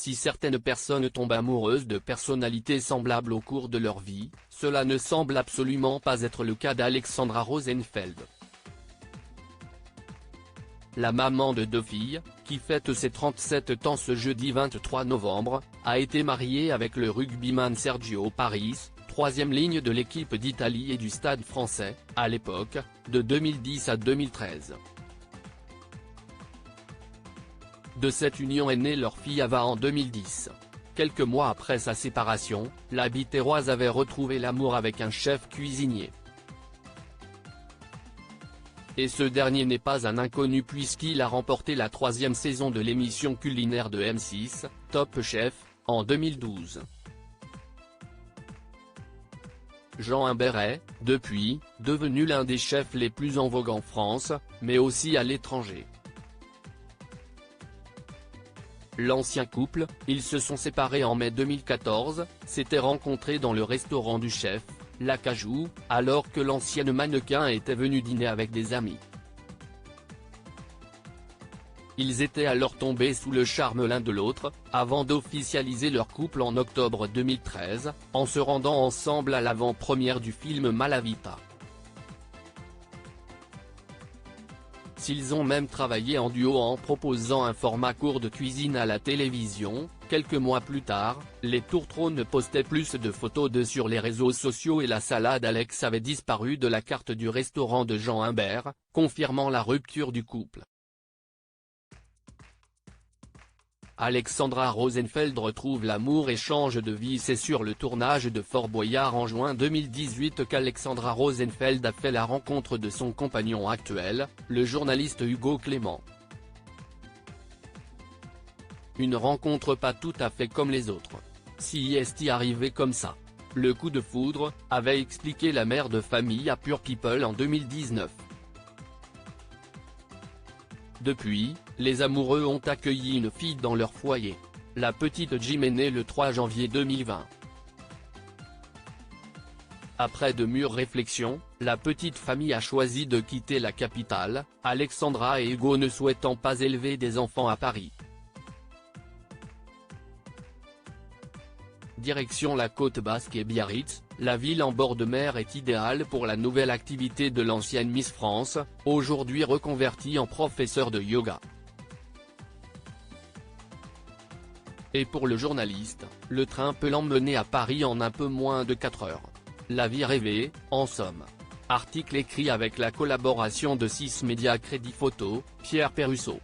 Si certaines personnes tombent amoureuses de personnalités semblables au cours de leur vie, cela ne semble absolument pas être le cas d'Alexandra Rosenfeld. La maman de 2 filles, qui fête ses 37 ans ce jeudi 23 novembre, a été mariée avec le rugbyman Sergio Paris, 3e ligne de l'équipe d'Italie et du Stade français, à l'époque, de 2010 à 2013. De cette union est née leur fille Ava en 2010. Quelques mois après sa séparation, la Biterroise avait retrouvé l'amour avec un chef cuisinier. Et ce dernier n'est pas un inconnu puisqu'il a remporté la 3e saison de l'émission culinaire de M6, Top Chef, en 2012. Jean Humbert est, depuis, devenu l'un des chefs les plus en vogue en France, mais aussi à l'étranger. L'ancien couple, ils se sont séparés en mai 2014, s'étaient rencontrés dans le restaurant du chef, l'Acajou, alors que l'ancienne mannequin était venue dîner avec des amis. Ils étaient alors tombés sous le charme l'un de l'autre, avant d'officialiser leur couple en octobre 2013, en se rendant ensemble à l'avant-première du film Malavita. S'ils ont même travaillé en duo en proposant un format court de cuisine à la télévision, quelques mois plus tard, les tourtereaux ne postaient plus de photos d'eux sur les réseaux sociaux et la salade Alex avait disparu de la carte du restaurant de Jean Humbert, confirmant la rupture du couple. Alexandra Rosenfeld retrouve l'amour et change de vie. C'est sur le tournage de Fort Boyard en juin 2018 qu'Alexandra Rosenfeld a fait la rencontre de son compagnon actuel, le journaliste Hugo Clément. Une rencontre pas tout à fait comme les autres. Si est-il arrivé comme ça? Le coup de foudre, avait expliqué la mère de famille à Pure People en 2019. Depuis, les amoureux ont accueilli une fille dans leur foyer. La petite Jim est née le 3 janvier 2020. Après de mûres réflexions, la petite famille a choisi de quitter la capitale, Alexandra et Hugo ne souhaitant pas élever des enfants à Paris. Direction la côte basque et Biarritz, la ville en bord de mer est idéale pour la nouvelle activité de l'ancienne Miss France, aujourd'hui reconvertie en professeure de yoga. Et pour le journaliste, le train peut l'emmener à Paris en un peu moins de 4 heures. La vie rêvée, en somme. Article écrit avec la collaboration de 6 médias Crédit Photo, Pierre Perusseau.